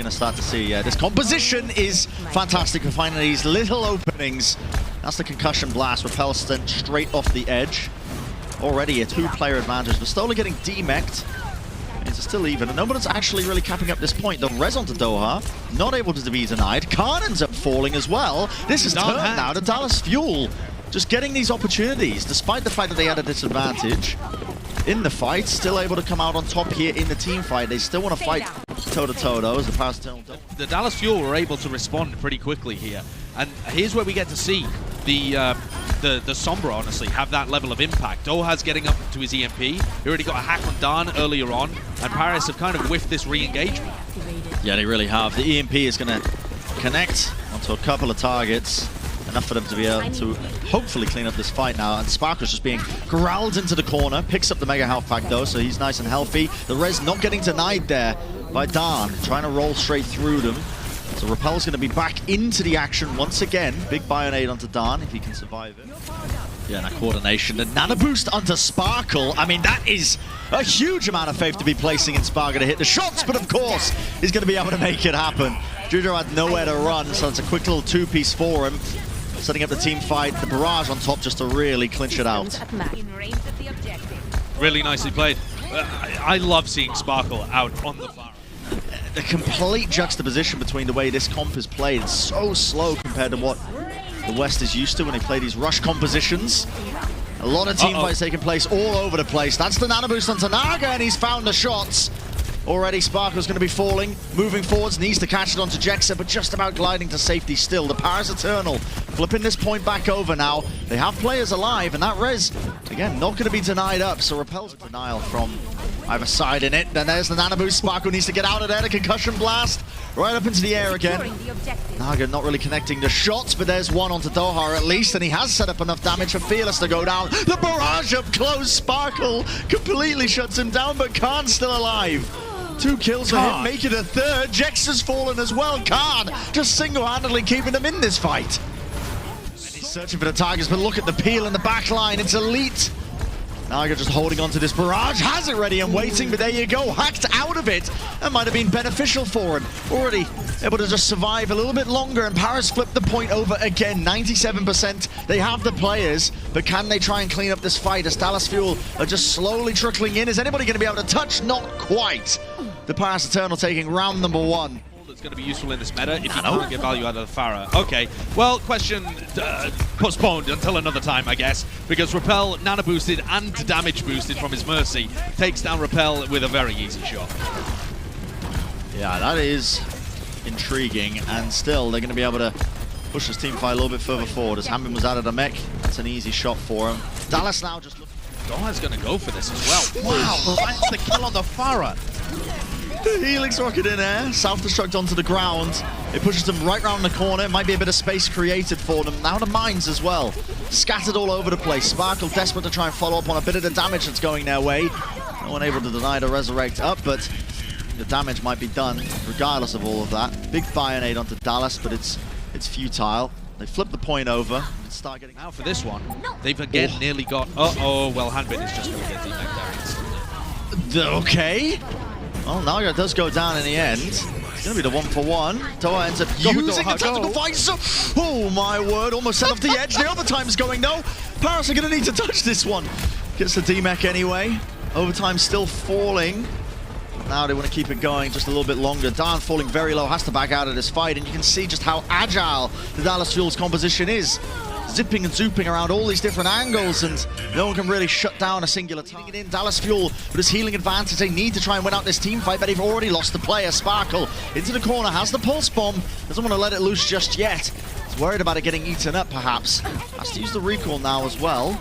going to start to see. This composition is fantastic for finding these little openings. That's the concussion blast. Repel sent straight off the edge. Already a 2-player advantage. The Stola getting demeched. It's still even, and nobody's actually really capping up this point. The res onto Doha, not able to be denied. Khan ends up falling as well. This is turned now to Dallas Fuel. Just getting these opportunities, despite the fact that they had a disadvantage in the fight, still able to come out on top here in the team fight. They still want to fight toe-to-toe though, as the past turn. The Dallas Fuel were able to respond pretty quickly here. And here's where we get to see the Sombra, honestly, have that level of impact. Doha's getting up to his EMP. He already got a hack on Dan earlier on, and Paris have kind of whiffed this re-engagement. Yeah, they really have. The EMP is going to connect onto a couple of targets. Enough for them to be able to hopefully clean up this fight now. And Sparkle's just being growled into the corner. Picks up the Mega Health Pack though, so he's nice and healthy. The res not getting denied there by Dan, trying to roll straight through them. So Repel's going to be back into the action once again. Big Bionade onto Dan if he can survive it. Yeah, and that coordination. The Nano Boost onto Sparkle. I mean, that is a huge amount of faith to be placing in Sparkle to hit the shots, but of course, he's going to be able to make it happen. Judo had nowhere to run, so it's a quick little 2-piece for him. Setting up the team fight, the barrage on top just to really clinch it out. Really nicely played. I love seeing Sparkle out on the far. The complete juxtaposition between the way this comp is played. It's so slow compared to what the West is used to when they play these rush compositions. A lot of team fights taking place all over the place. That's the Nano Boost onto Naga, and he's found the shots. Already Sparkle's going to be falling, moving forwards, needs to catch it onto Jexa, but just about gliding to safety still. The Paris Eternal flipping this point back over now. They have players alive, and that res, again, not going to be denied up, so Repel's denial from either side in it. Then there's the Nano Boost. Sparkle needs to get out of there. The concussion blast right up into the air again. Naga not really connecting the shots, but there's one onto Doha at least, and he has set up enough damage for Fearless to go down. The barrage up close. Sparkle completely shuts him down, but Khan's still alive. 2 kills for him, make it a 3rd. Jex has fallen as well. Khan just single-handedly keeping them in this fight. And he's searching for the targets, but look at the peel in the back line. It's elite. Naga just holding on to this barrage, has it ready and waiting, but there you go, hacked out of it. That might have been beneficial for him. Already able to just survive a little bit longer, and Paris flipped the point over again. 97%. They have the players, but can they try and clean up this fight as Dallas Fuel are just slowly trickling in? Is anybody going to be able to touch? Not quite. The Paris Eternal taking round number 1. That's going to be useful in this meta if you can't get value out of the Farah. Okay, well, question postponed until another time, I guess, because Repel nano boosted and damage boosted from his Mercy takes down Repel with a very easy shot. Yeah, that is intriguing, and still they're going to be able to push this team fight a little bit further forward as Hammond was out of the mech. That's an easy shot for him. Dallas now just looking. Doha's going to go for this as well. Wow, finds the kill on the Farah. The Helix rocket in air, self-destruct onto the ground. It pushes them right round the corner. Might be a bit of space created for them. Now the mines as well. Scattered all over the place. Sparkle desperate to try and follow up on a bit of the damage that's going their way. No one able to deny the resurrect up, but the damage might be done regardless of all of that. Big Bionade onto Dallas, but it's futile. They flip the point over and start getting out for this one. They've again nearly got. Well, Hanbin is just going to get debanked there. Okay. Well, Naga does go down in the end. It's going to be the 1-for-1. Doha ends up using the tactical fight. So, oh my word, almost set off the edge. The overtime's going though. Paris are going to need to touch this one. Gets the D-Mech anyway. Overtime still falling. Now they want to keep it going just a little bit longer. Dan falling very low, has to back out of this fight, and you can see just how agile the Dallas Fuel's composition is. Zipping and zooping around all these different angles, and no one can really shut down a singular target. In Dallas Fuel with his healing advantage, they need to try and win out this team fight, but they've already lost the player. Sparkle into the corner, has the pulse bomb, doesn't want to let it loose just yet. He's worried about it getting eaten up perhaps. Has to use the recall now as well.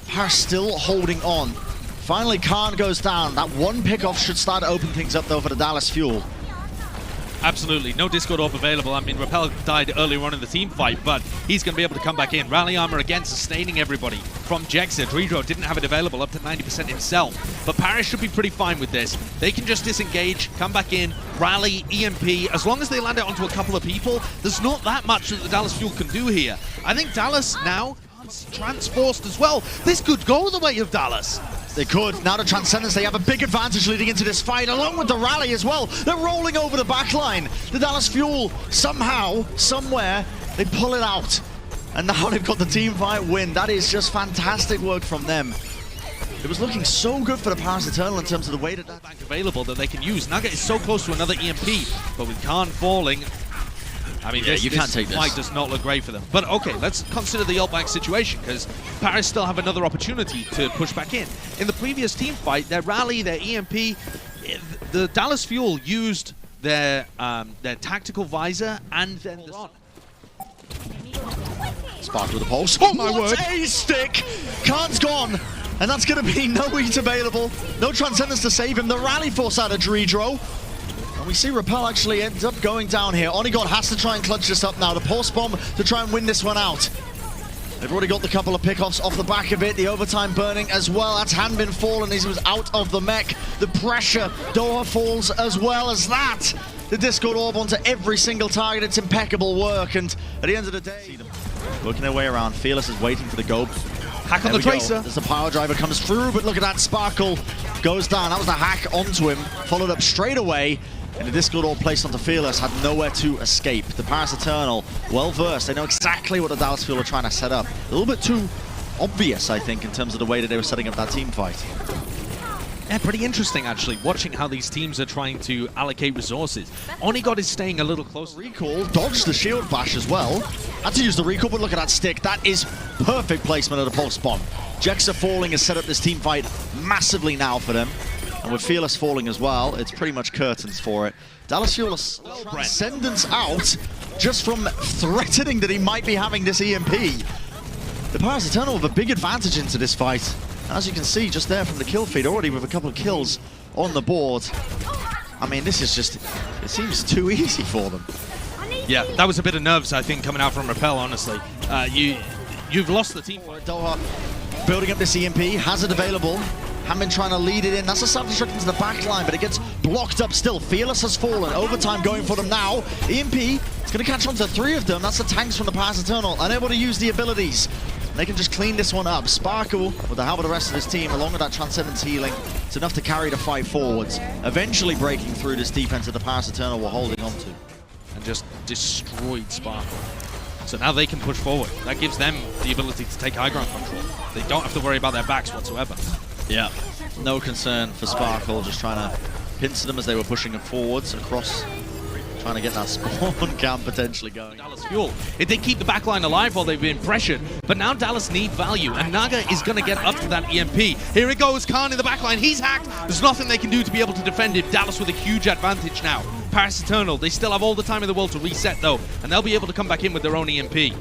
Paris still holding on. Finally, Khan goes down. That one pickoff should start to open things up though for the Dallas Fuel. Absolutely, no Discord Orb available. I mean, Repel died earlier on in the team fight, but he's going to be able to come back in. Rally Armor again, sustaining everybody from Jexa. Dredro didn't have it available, up to 90% himself. But Paris should be pretty fine with this. They can just disengage, come back in, rally, EMP. As long as they land it onto a couple of people, there's not that much that the Dallas Fuel can do here. I think Dallas now Transforced as well. This could go the way of Dallas. They could. Now the Transcendence, they have a big advantage leading into this fight, along with the rally as well. They're rolling over the backline. The Dallas Fuel, somehow, somewhere, they pull it out. And now they've got the team fight win. That is just fantastic work from them. It was looking so good for the Paris Eternal in terms of the way that bank available that they can use. Naga is so close to another EMP, but with Khan falling, I mean, yeah, you can't take this. Fight does not look great for them. But okay, let's consider the ult bank situation, because Paris still have another opportunity to push back in. In the previous team fight, their rally, their EMP, the Dallas Fuel used their tactical visor and then the run. Spark with the pulse. Oh my word! A stick! Khan's gone! And that's going to be no heat available. No Transcendence to save him. The rally force out of Dredro. And we see Repel actually ends up going down here. Onigod has to try and clutch this up now. The pulse bomb to try and win this one out. They've already got the couple of pickoffs off the back of it. The overtime burning as well. That's Hanbin fallen as he was out of the mech. The pressure. Doha falls as well as that. The Discord Orb onto every single target. It's impeccable work. And at the end of the day, working their way around. Fearless is waiting for the go. Hack on the Tracer. As the power driver comes through, but look at that. Sparkle goes down. That was the hack onto him. Followed up straight away. And the Discord Orb placed onto Fearless had nowhere to escape. The Paris Eternal, well versed. They know exactly what the Dallas Fuel are trying to set up. A little bit too obvious, I think, in terms of the way that they were setting up that team fight. Yeah, pretty interesting, actually, watching how these teams are trying to allocate resources. Onigod is staying a little closer. Recall, dodged the shield bash as well. Had to use the recall, but look at that stick. That is perfect placement of the pulse bomb. Jexa falling has set up this team fight massively now for them. And with Fearless falling as well, it's pretty much curtains for it. Dallas Fuel is Transcendence out just from threatening that he might be having this EMP. The Paris Eternal have a big advantage into this fight. As you can see just there from the kill feed, already with a couple of kills on the board. I mean, this is just, it seems too easy for them. Yeah, that was a bit of nerves, I think, coming out from Repel, honestly. You've lost the team fight. Doha building up this EMP, has it available. Hanbin trying to lead it in. That's a self-destruct into the back line, but it gets blocked up still. Fearless has fallen. Overtime going for them now. EMP, it's going to catch on to 3 of them. That's the tanks from the Paris Eternal, unable to use the abilities. They can just clean this one up. Sparkle, with the help of the rest of this team, along with that Transcendence healing, it's enough to carry the fight forwards. Eventually breaking through this defense that the Paris Eternal were holding on to. And just destroyed Sparkle. So now they can push forward. That gives them the ability to take high ground control. They don't have to worry about their backs whatsoever. Yeah, no concern for Sparkle, just trying to pincer them as they were pushing it forwards across, trying to get that spawn camp potentially going. Dallas Fuel, they keep the backline alive while they've been pressured, but now Dallas need value, and Naga is going to get up to that EMP. Here it goes, Khan in the backline, he's hacked. There's nothing they can do to be able to defend him. Dallas with a huge advantage now. Paris Eternal, they still have all the time in the world to reset though, and they'll be able to come back in with their own EMP.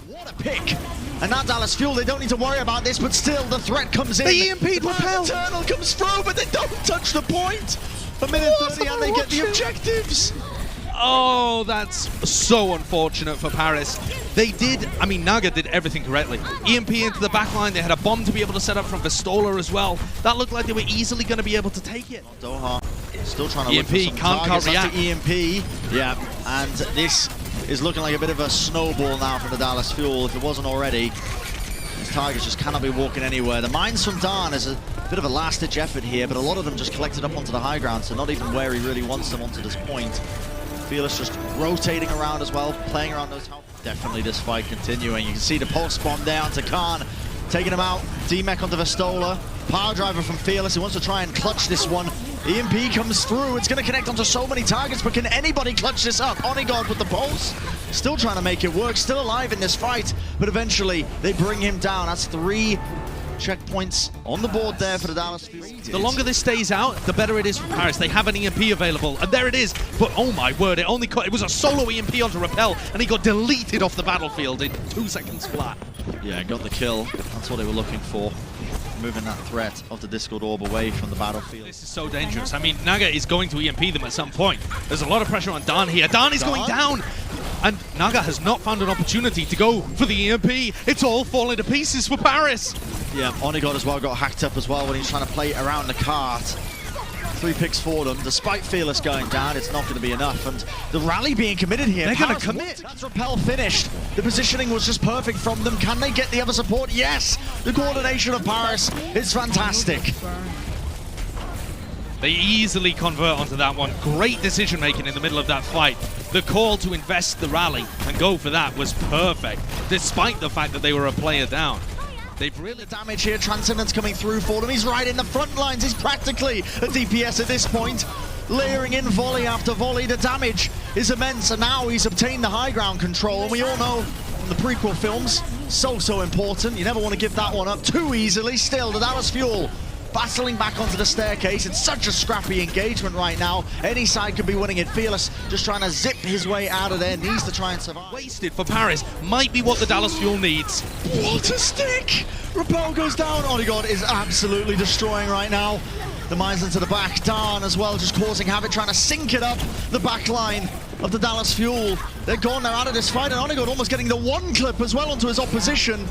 What a pick! And now Dallas Fuel, they don't need to worry about this, but still the threat comes in. The EMP Repel! Eternal comes through, but they don't touch the point! A minute 30 and they get the objectives! Oh, that's so unfortunate for Paris. They did, I mean, Naga did everything correctly. EMP into the backline, they had a bomb to be able to set up from Vistola as well. That looked like they were easily going to be able to take it. Doha still trying to EMP, look for some can't react. EMP, yeah, and this is looking like a bit of a snowball now from the Dallas Fuel. If it wasn't already, these targets just cannot be walking anywhere. The mines from Dan is a bit of a last-ditch effort here, but a lot of them just collected up onto the high ground, so not even where he really wants them onto this point. Fearless just rotating around as well, playing around those. Definitely this fight continuing. You can see the pulse bomb down to Khan, taking him out. D-Mech onto Vistola. Power driver from Fearless, who wants to try and clutch this one. EMP comes through. It's going to connect onto so many targets, but can anybody clutch this up? Onigod with the pulse. Still trying to make it work. Still alive in this fight, but eventually they bring him down. That's 3 checkpoints on the board there for the Dallas Fuel. The longer this stays out, the better it is for Paris. They have an EMP available, and there it is. But oh my word, it was a solo EMP onto Repel, and he got deleted off the battlefield in 2 seconds flat. Yeah, got the kill. That's what they were looking for. Moving that threat of the Discord Orb away from the battlefield. This is so dangerous. I mean, Naga is going to EMP them at some point. There's a lot of pressure on Dan here. Dan is going down! And Naga has not found an opportunity to go for the EMP. It's all falling to pieces for Paris. Yeah, Onigod as well got hacked up as well when he's trying to play around the cart. 3 picks for them. Despite Fearless going down, it's not going to be enough. And the rally being committed here. They're going to commit. That's Repel finished. The positioning was just perfect from them. Can they get the other support? Yes. The coordination of Paris is fantastic. They easily convert onto that one. Great decision making in the middle of that fight. The call to invest the rally and go for that was perfect, despite the fact that they were a player down. They've really damage here. Transcendence coming through for them. He's right in the front lines. He's practically a DPS at this point. Layering in volley after volley. The damage is immense, and now he's obtained the high ground control. And we all know from the prequel films, so important. You never want to give that one up too easily. Still, the Dallas Fuel battling back onto the staircase. It's such a scrappy engagement right now. Any side could be winning it. Fearless just trying to zip his way out of there. Needs to try and survive. Wasted for Paris. Might be what the Dallas Fuel needs. What a stick! Repel goes down. Odegaard is absolutely destroying right now. The mines into the back. Dan as well, just causing havoc, trying to sink it up the back line of the Dallas Fuel. They're gone. They're out of this fight. And Odegaard almost getting the 1 clip as well onto his opposition.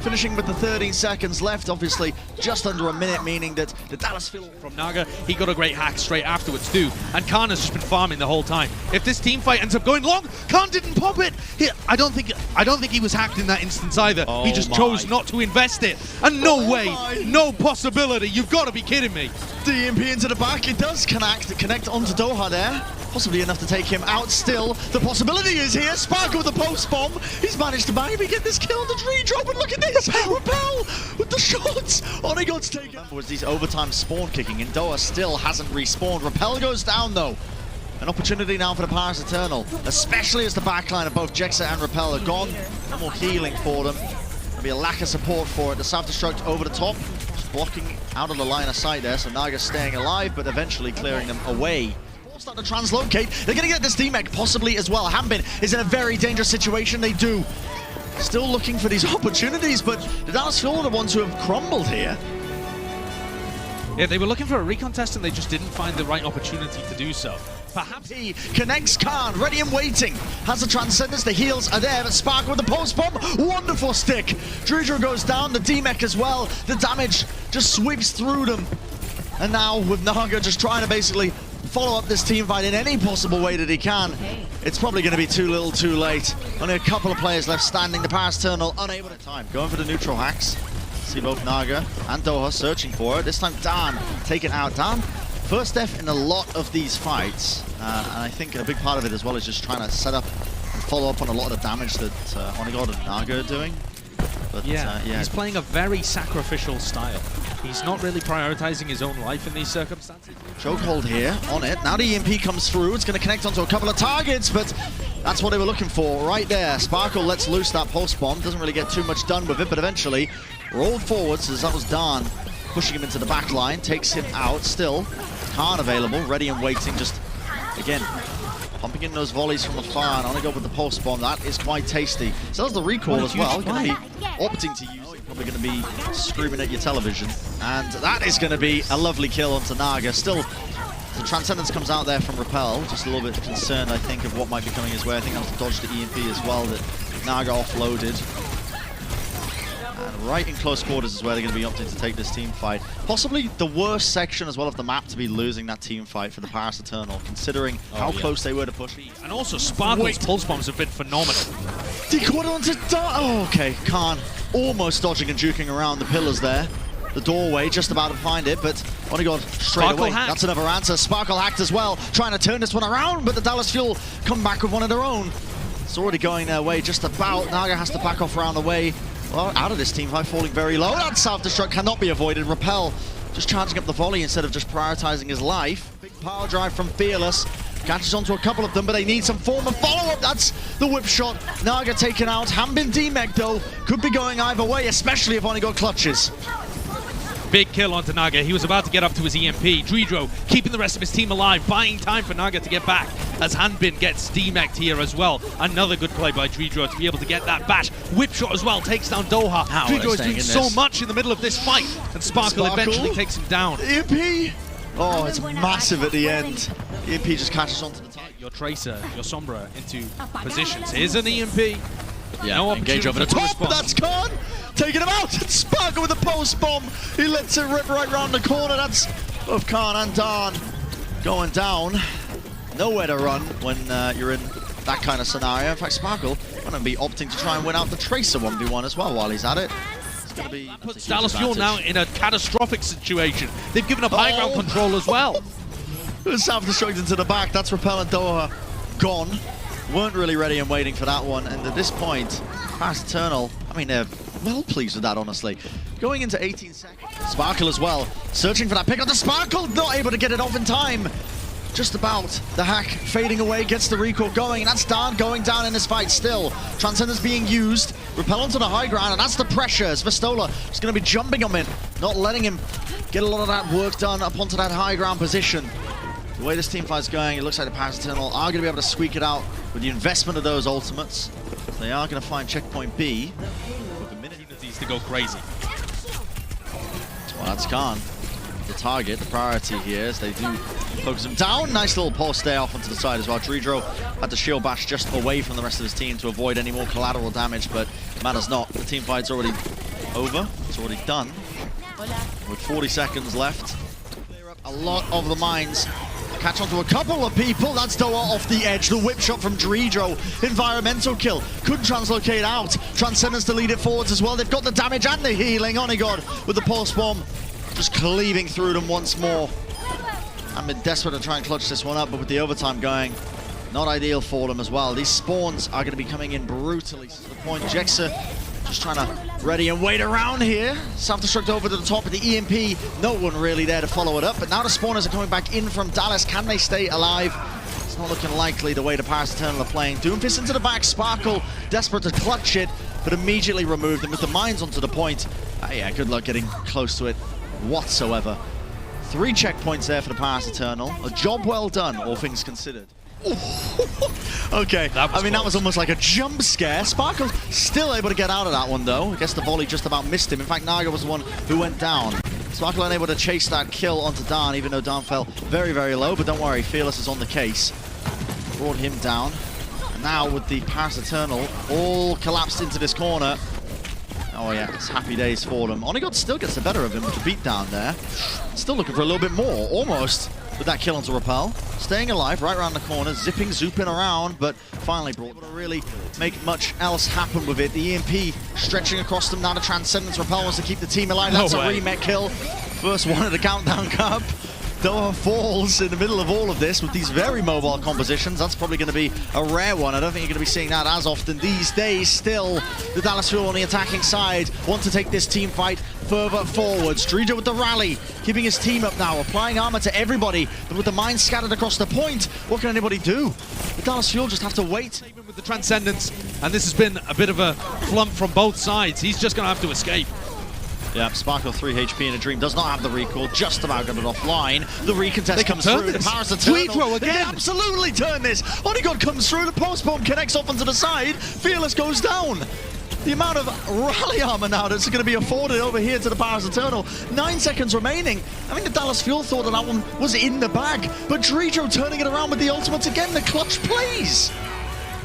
Finishing with the 13 seconds left, obviously just under a minute, meaning that the Dallas Fuel from Naga, he got a great hack straight afterwards too, and Khan has just been farming the whole time. If this team fight ends up going long, Khan didn't pop it. I don't think he was hacked in that instance either. He just chose not to invest it, and no way, no possibility. You've got to be kidding me. The EMP into the back. It does connect onto Doha there. Possibly enough to take him out still. The possibility is here. Spark with the post bomb. He's managed to maybe get this kill on the tree drop, and look at this. Repel with the shots. Odegaard's taken. Was these overtime spawn kicking, and Doha still hasn't respawned. Repel goes down though. An opportunity now for the Paris Eternal, especially as the backline of both Jexa and Repel are gone. No more healing for them. There'll be a lack of support for it. The self-destruct over the top, just blocking out of the line of sight there, so Naga's staying alive, but eventually clearing them away. Starting to translocate. They're going to get this D-Mech possibly as well. Hanbin is in a very dangerous situation. They do. Still looking for these opportunities, but the Dallas Fuel are the ones who have crumbled here. Yeah, they were looking for a recon test and they just didn't find the right opportunity to do so. Perhaps he connects Khan, ready and waiting. Has the Transcendence, the heals are there, but Spark with the post bomb, wonderful stick. Dridro goes down, the D-Mech as well. The damage just sweeps through them. And now with Naga just trying to basically follow up this team fight in any possible way that he can. It's probably going to be too little too late. Only a couple of players left standing. The Paris Eternal unable to time. Going for the neutral hacks. See both Naga and Doha searching for it. This time Dan taken out. Dan, first death in a lot of these fights. And I think a big part of it as well is just trying to set up and follow up on a lot of the damage that Odegaard and Naga are doing. But, yeah, he's playing a very sacrificial style. He's not really prioritizing his own life in these circumstances. Chokehold here on it. Now the EMP comes through. It's going to connect onto a couple of targets, but that's what they were looking for right there. Sparkle lets loose that pulse bomb. Doesn't really get too much done with it, but eventually rolled forwards as that was Dan pushing him into the back line. Takes him out. Still, Khan available, ready and waiting. Just, again, pumping in those volleys from afar, and on to go with the pulse bomb. That is quite tasty. So that's the recall as well. Going to be opting to use it. Probably going to be screaming at your television. And that is going to be a lovely kill onto Naga. Still, the Transcendence comes out there from Repel. Just a little bit concerned, I think, of what might be coming his way. I think that was to dodge the EMP as well that Naga offloaded. And right in close quarters is where they're going to be opting to take this team fight. Possibly the worst section as well of the map to be losing that team fight for the Paris Eternal, considering how close they were to push. And also Sparkle's pulse bombs have been phenomenal. Decaught onto oh, okay, Khan almost dodging and juking around the pillars there. The doorway, just about to find it, but Odegaard straight away. Hacked. That's another answer. Sparkle hacked as well, trying to turn this one around, but the Dallas Fuel come back with one of their own. It's already going their way just about. Naga has to back off around the way. Well, out of this team fight, falling very low. That self-destruct cannot be avoided. Repel just charging up the volley instead of just prioritizing his life. Big power drive from Fearless. Catches onto a couple of them, but they need some form of follow-up. That's the whip shot. Naga taken out. Hanbin D-Meg, though, could be going either way, especially if Odegaard clutches. Big kill onto Naga. He was about to get up to his EMP. Dridro keeping the rest of his team alive, buying time for Naga to get back as Hanbin gets D-Mech'd here as well. Another good play by Dridro to be able to get that bash. Whip shot as well, takes down Doha. Dridro is doing so much in the middle of this fight, and Sparkle eventually takes him down. EMP! Oh, it's massive at the end. EMP just catches onto the target. Your Tracer, your Sombra into positions. Here's an EMP. Yeah, no engage over the top, that's Khan! Taking him out, it's Sparkle with the post bomb. He lets it rip right round the corner. That's both Khan and Dan going down. Nowhere to run when you're in that kind of scenario. In fact, Sparkle going to be opting to try and win out the Tracer 1v1 as well while he's at it. It's going to be puts Dallas Fuel now in a catastrophic situation. They've given up high ground control as well. Self-destruct into the back. That's Repel and Doha gone. Weren't really ready and waiting for that one. And at this point, Paris Eternal, I mean, they're well pleased with that, honestly. Going into 18 seconds. Sparkle as well, searching for that pick up. The Sparkle not able to get it off in time. Just about. The hack fading away, gets the recall going, and that's Dan going down in this fight still. Transcendence being used, Repel onto the high ground, and that's the pressure as Vestola is going to be jumping on him, not letting him get a lot of that work done up onto that high ground position. The way this team fight's going, it looks like the Paris Eternal are going to be able to squeak it out with the investment of those ultimates. They are going to find checkpoint B with opportunities to go crazy. Well, that's Khan. The target, the priority here as they do focus him down. Nice little pulse there off onto the side as well. Dredro had the shield bash just away from the rest of his team to avoid any more collateral damage, but matters not. The team fight's already over. It's already done. With 40 seconds left. Clear up a lot of the mines. Catch onto a couple of people. That's Doa off the edge. The whip shot from Dredro. Environmental kill. Couldn't translocate out. Transcendence to lead it forwards as well. They've got the damage and the healing. Onigod with the pulse bomb. Just cleaving through them once more. I've been desperate to try and clutch this one up, but with the overtime going, not ideal for them as well. These spawns are going to be coming in brutally to the point. Jexa just trying to ready and wait around here. Self-destruct over to the top of the EMP. No one really there to follow it up, but now the spawners are coming back in from Dallas. Can they stay alive? It's not looking likely the way the Paris Eternal are playing. Doomfist into the back. Sparkle desperate to clutch it, but immediately removed them with the mines onto the point. Yeah, good luck getting close to it whatsoever. 3 checkpoints there for the Paris Eternal. A job well done, all things considered. Okay, I mean, that was almost like a jump scare. Sparkle's still able to get out of that one, though. I guess the volley just about missed him. In fact, Naga was the one who went down. Sparkle unable to chase that kill onto Dan, even though Dan fell very, very low. But don't worry, Fearless is on the case. Brought him down. And now with the Paris Eternal all collapsed into this corner. Oh yeah, it's happy days for them. Onigod still gets the better of him with the beat down there. Still looking for a little bit more, almost, with that kill onto Repel. Staying alive right around the corner, zipping, zooping around, but finally brought to really make much else happen with it. The EMP stretching across them now to Transcendence. Repel wants to keep the team alive. That's a remake kill. First one of the Countdown Cup. Doha falls in the middle of all of this with these very mobile compositions. That's probably going to be a rare one. I don't think you're going to be seeing that as often these days. Still, the Dallas Fuel on the attacking side want to take this team fight further forwards. Dredro with the rally, keeping his team up now, applying armor to everybody, but with the mines scattered across the point, what can anybody do? The Dallas Fuel just have to wait. With the Transcendence, and this has been a bit of a flump from both sides. He's just going to have to escape. Yeah, Sparkle 3 HP in a dream does not have the recall, just about got it offline. The recontest comes through. The Paris Eternal again. They absolutely turn this. Onigod comes through, the post bomb connects off onto the side. Fearless goes down. The amount of rally armor now that's going to be afforded over here to the Paris Eternal. 9 seconds remaining. I mean, the Dallas Fuel thought that one was in the bag, but Dredro turning it around with the ultimates again. The clutch plays.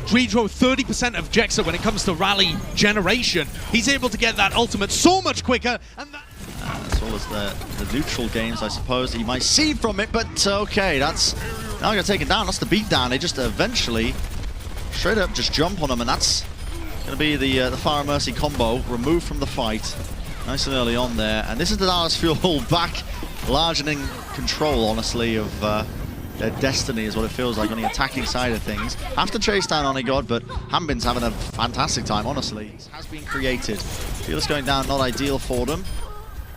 Dredro 30% of Jexa when it comes to rally generation. He's able to get that ultimate so much quicker. And as well as the neutral games, I suppose, that you might see from it. But okay, that's now going to take it down. That's the beat down. They just eventually straight up just jump on them, and that's going to be the Fire and Mercy combo removed from the fight. Nice and early on there. And this is the Dallas Fuel back large and in control, honestly, of their destiny is what it feels like on the attacking side of things. Have to chase down Onigod, but Hambin's having a fantastic time, honestly. It has been created. Fearless going down, not ideal for them.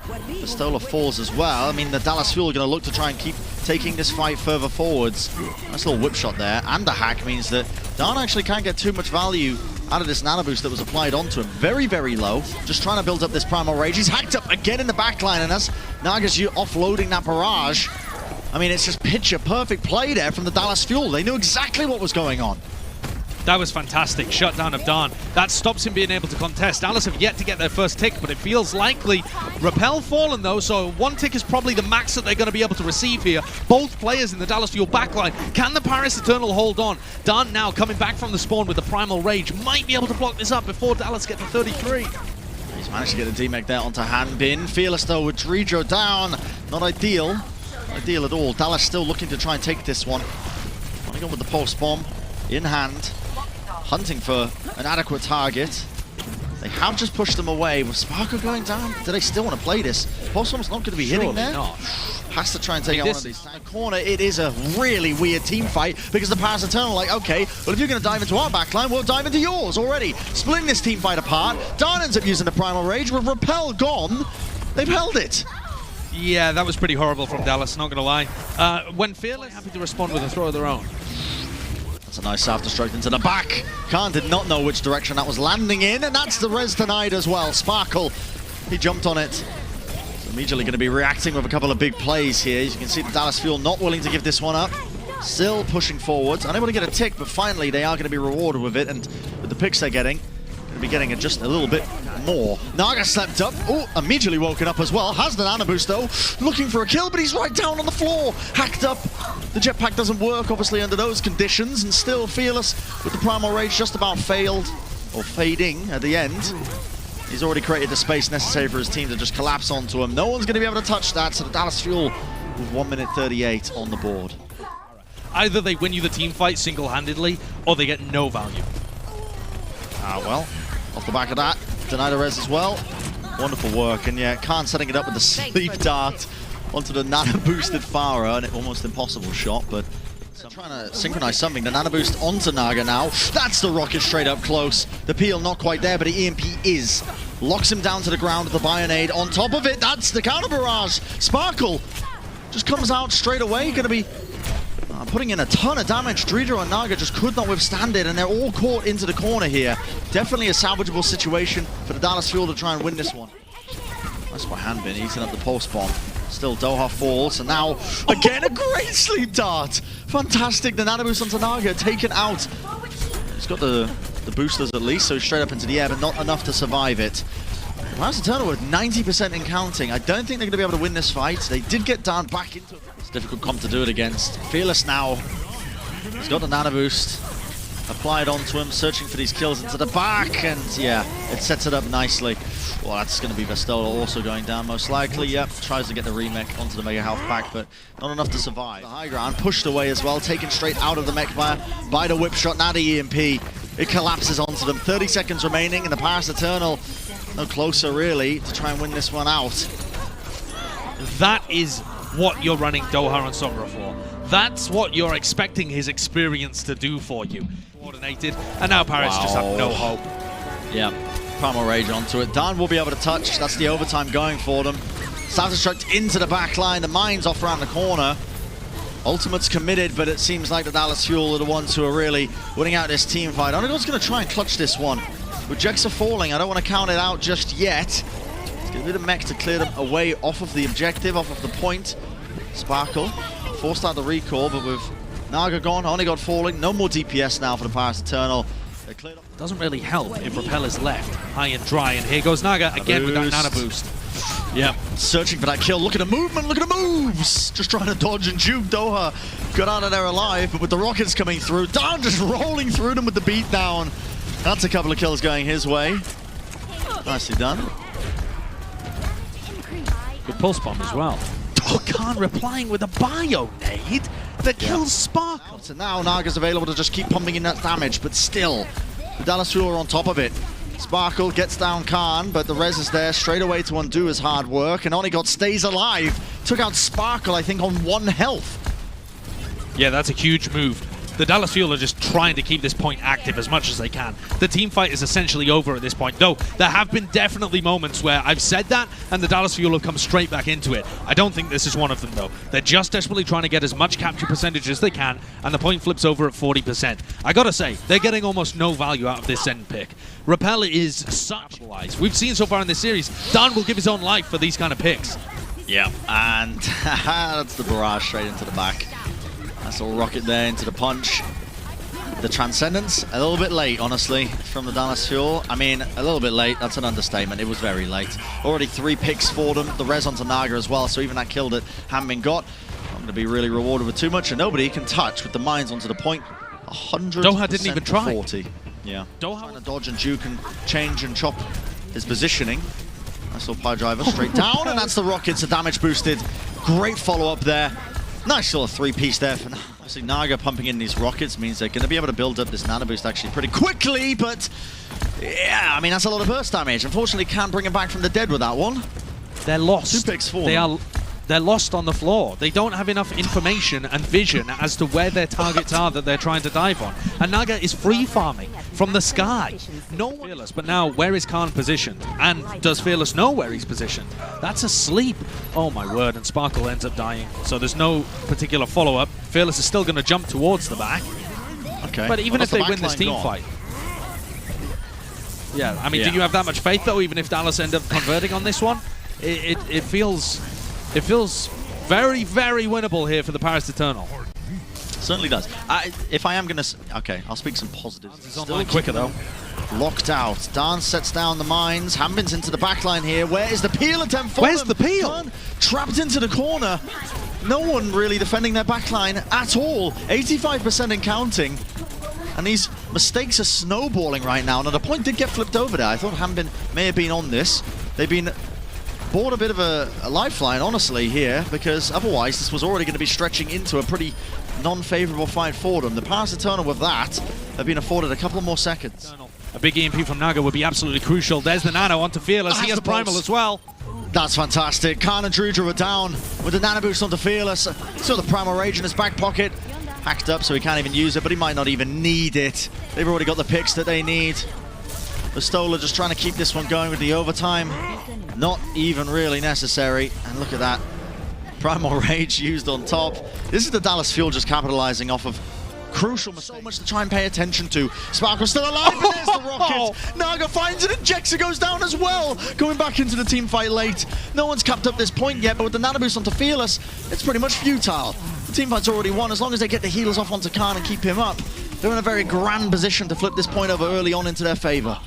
Pistola falls as well. I mean, the Dallas Fuel are going to look to try and keep taking this fight further forwards. Nice little whip shot there, and the hack means that Dan actually can't get too much value out of this nano boost that was applied onto him. Very, very low. Just trying to build up this Primal Rage. He's hacked up again in the backline, and that's Nagas offloading that barrage. I mean, it's just picture perfect play there from the Dallas Fuel. They knew exactly what was going on. That was fantastic. Shutdown of Dan. That stops him being able to contest. Dallas have yet to get their first tick, but it feels likely. Repel fallen though, so 1 tick is probably the max that they're going to be able to receive here. Both players in the Dallas Fuel backline. Can the Paris Eternal hold on? Dan now coming back from the spawn with the Primal Rage. Might be able to block this up before Dallas get to 33. He's managed to get a D-Mech there onto Hanbin. Fearless though with Dredro down. Not ideal. ideal at all. Dallas still looking to try and take this one. Want to go with the pulse bomb in hand, hunting for an adequate target. They have just pushed them away. With Sparkle going down, do they still want to play this? Pulse bomb's not going to be hitting there. Not. Has to try and take out one of these. In the corner, it is a really weird team fight because the Paris Eternal like, okay, well if you're going to dive into our backline, we'll dive into yours already. Splitting this team fight apart. Darn ends up using the Primal Rage. With Repel gone, they've held it. Yeah, that was pretty horrible from Dallas, not going to lie. When Fearless, happy to respond with a throw of their own. That's a nice self-destruct into the back. Khan did not know which direction that was landing in, and that's the res denied as well. Sparkle, he jumped on it. Immediately going to be reacting with a couple of big plays here. As you can see, the Dallas Fuel not willing to give this one up. Still pushing forwards. Unable to get a tick, but finally they are going to be rewarded with it. And with the picks they're getting, going to be getting it just a little bit more. Naga slept up. Oh, immediately woken up as well. Has the nano boost though. Looking for a kill, but he's right down on the floor. Hacked up. The jetpack doesn't work, obviously, under those conditions. And still Fearless with the Primal Rage just about failed, or fading at the end. He's already created the space necessary for his team to just collapse onto him. No one's going to be able to touch that, so the Dallas Fuel with 1 minute 38 on the board. Either they win you the team fight single-handedly, or they get no value. Well, off the back of that, deny the res as well. Wonderful work, and yeah, Khan setting it up with the sleep dart onto the nano-boosted Farah, and an almost impossible shot, but trying to synchronize something. The nano boost onto Naga now. That's the rocket straight up close. The peel not quite there, but the EMP is. Locks him down to the ground with the Bionade on top of it. That's the counter barrage. Sparkle just comes out straight away. Going to be putting in a ton of damage. Dredro and Naga just could not withstand it, and they're all caught into the corner here. Definitely a salvageable situation for the Dallas Fuel to try and win this one. That's by Hanbin eating up the pulse bomb. Still Doha falls, and now again a great sleep dart. Fantastic, the nano boost onto Naga taken out. He's got the boosters at least, so straight up into the air, but not enough to survive it. Paris Eternal with 90% in counting. I don't think they're going to be able to win this fight. They did get down back into it. It's a difficult comp to do it against. Fearless now. He's got the nano boost applied onto him, searching for these kills into the back, and yeah, it sets it up nicely. Well, that's going to be Vestola also going down most likely. Yep, tries to get the remech onto the Mega Health pack, but not enough to survive. The high ground pushed away as well, taken straight out of the mech by the whip shot. Now the EMP, it collapses onto them. 30 seconds remaining, and the Paris Eternal no closer really to try and win this one out. That is what you're running Doha and Sombra for. That's what you're expecting his experience to do for you. Coordinated, and now Paris just have no hope. Yeah. Primal Rage onto it. Dan will be able to touch. That's the overtime going for them. Self-destruct into the back line. The mine's off around the corner. Ultimate's committed, but it seems like the Dallas Fuel are the ones who are really winning out this team fight. Onigon's going to try and clutch this one. With Jexa falling, I don't want to count it out just yet. It's going to be the mech to clear them away off of the objective, off of the point. Sparkle forced out the recall, but with Naga gone, Onigon falling. No more DPS now for the Paris Eternal. Doesn't really help if Repel is left high and dry, and here goes Naga again with that nano boost. Yeah, searching for that kill. Look at the movement, look at the moves! Just trying to dodge and juke. Doha got out of there alive, but with the rockets coming through, Dan just rolling through them with the beatdown. That's a couple of kills going his way. Nicely done. Good pulse bomb as well. Oh, Khan replying with a bio nade that kills Sparkle. So now Naga's available to just keep pumping in that damage, but still, the Dallas Fuel are on top of it. Sparkle gets down Khan, but the res is there straight away to undo his hard work, and Onigot stays alive. Took out Sparkle, I think, on 1 health. Yeah, that's a huge move. The Dallas Fuel are just trying to keep this point active as much as they can. The team fight is essentially over at this point, though there have been definitely moments where I've said that and the Dallas Fuel have come straight back into it. I don't think this is one of them, though. They're just desperately trying to get as much capture percentage as they can, and the point flips over at 40%. I gotta say, they're getting almost no value out of this end pick. Repel is such wise. We've seen so far in this series, Dan will give his own life for these kind of picks. Yeah, and that's the barrage straight into the back. That's all rocket there into the punch. The Transcendence, a little bit late, honestly, from the Dallas Fuel. I mean, a little bit late, that's an understatement. It was very late. Already 3 picks for them. The res onto Naga as well, so even that kill that hadn't been got, not going to be really rewarded with too much, and nobody can touch with the mines onto the point. 100%. Doha didn't even try. 40. Yeah. Doha trying to dodge and juke and change and chop his positioning. Nice little pile driver straight down, and that's the rockets, a damage boosted Great follow-up there. Nice little three-piece there. For obviously, Naga pumping in these rockets means they're going to be able to build up this nano boost actually pretty quickly, but yeah, I mean, that's a lot of burst damage. Unfortunately, can't bring him back from the dead with that one. They're lost. 2 picks for them. They're lost on the floor. They don't have enough information and vision as to where their targets are that they're trying to dive on. And Naga is free farming from the sky. No one Fearless, but now where is Khan positioned? And does Fearless know where he's positioned? That's asleep. Oh my word, and Sparkle ends up dying. So there's no particular follow-up. Fearless is still going to jump towards the back. Okay. But even if they win this team fight. Yeah, I mean, do you have that much faith though, even if Dallas end up converting on this one? It feels very, very winnable here for the Paris Eternal. Certainly does. If I am going to... Okay, I'll speak some positives. It's online quicker, though. Locked out. Dance sets down the mines. Hambin's into the backline here. Where is the peel attempt for Where's them? the peel? Khan trapped into the corner. No one really defending their backline at all. 85% in counting. And these mistakes are snowballing right now. Now, the point did get flipped over there. I thought Hambin may have been on this. They've been... bought a bit of a lifeline, honestly, here, because otherwise this was already going to be stretching into a pretty non-favorable fight for them. The Paris Eternal with that have been afforded a couple more seconds. A big EMP from Naga would be absolutely crucial. There's the Nano onto Fearless. He has Primal as well. That's fantastic. Khan and Drudra are down with the Nano boost onto Fearless. Still the Primal Rage in his back pocket. Hacked up so he can't even use it, but he might not even need it. They've already got the picks that they need. The Stoller just trying to keep this one going with the overtime. Not even really necessary. And look at that. Primal Rage used on top. This is the Dallas Fuel just capitalizing off of crucial mistakes. So much to try and pay attention to. Sparkle's still alive, and there's the rocket. Naga finds it, and Jexa goes down as well. Going back into the team fight late. No one's capped up this point yet, but with the Nano boost onto Fearless, it's pretty much futile. The team fight's already won. As long as they get the healers off onto Khan and keep him up, they're in a very grand position to flip this point over early on into their favor.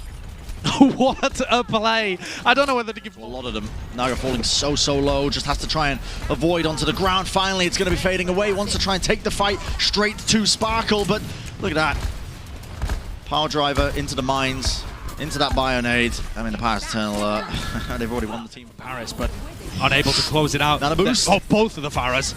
What a play. I don't know whether to give a lot of them. Naga falling so low, just has to try and avoid onto the ground. Finally, it's going to be fading away. Wants to try and take the fight straight to Sparkle, but look at that. Power driver into the mines, into that Bionade. I mean, the Paris Eternal, they've already won the team. Paris, but unable to close it out. Nano boost. Oh, both of the Faras.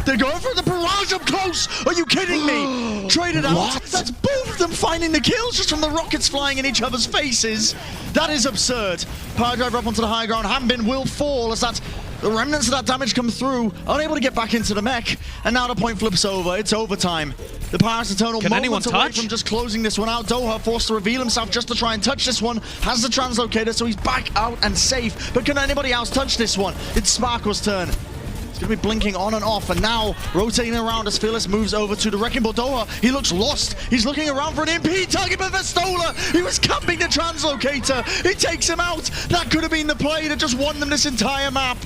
They're going for the barrage up close! Are you kidding me? Traded out. What? That's both of them finding the kills just from the rockets flying in each other's faces. That is absurd. Power driver up onto the high ground. Hambin will fall as that the remnants of that damage come through. Unable to get back into the mech. And now the point flips over. It's overtime. The Paris Eternal moments away from just closing this one out. Doha forced to reveal himself just to try and touch this one. Has the translocator, so he's back out and safe. But can anybody else touch this one? It's Sparkle's turn. It's going to be blinking on and off, and now rotating around as Fearless moves over to the Wrecking Ball. Doha, he looks lost. He's looking around for an MP target, but Vestola, he was camping the translocator. He takes him out. That could have been the play that just won them this entire map.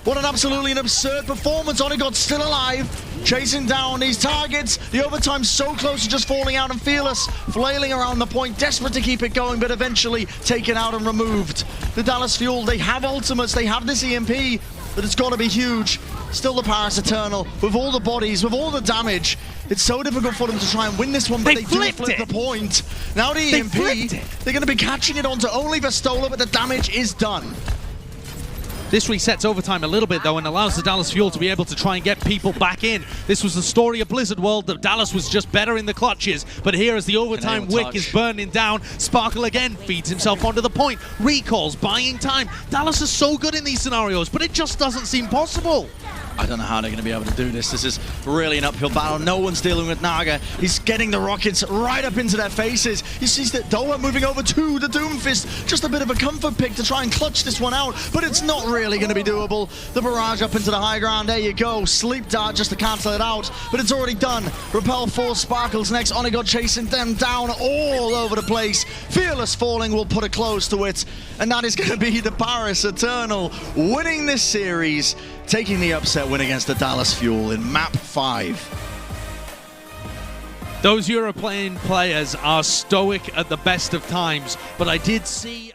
What an absolutely absurd performance. Onigod's still alive, chasing down these targets. The overtime's so close to just falling out, and Fearless flailing around the point, desperate to keep it going, but eventually taken out and removed. The Dallas Fuel, they have ultimates, they have this EMP, but it's got to be huge. Still the Paris Eternal, with all the bodies, with all the damage. It's so difficult for them to try and win this one, but they do flip the point. Now the EMP, they're going to be catching it onto only Vestola, but the damage is done. This resets overtime a little bit, though, and allows the Dallas Fuel to be able to try and get people back in. This was the story of Blizzard World, that Dallas was just better in the clutches. But here, as the overtime wick is burning down, Sparkle again feeds himself onto the point. Recalls, buying time. Dallas is so good in these scenarios, but it just doesn't seem possible. I don't know how they're going to be able to do this. This is really an uphill battle. No one's dealing with Naga. He's getting the rockets right up into their faces. You see that Doha moving over to the Doomfist. Just a bit of a comfort pick to try and clutch this one out, but it's not really going to be doable. The barrage up into the high ground. There you go. Sleep dart just to cancel it out, but it's already done. Repel force Sparkles next. Onigod chasing them down all over the place. Fearless falling will put a close to it, and that is going to be the Paris Eternal winning this series, taking the upset win against the Dallas Fuel in Map 5. Those European players are stoic at the best of times, but I did see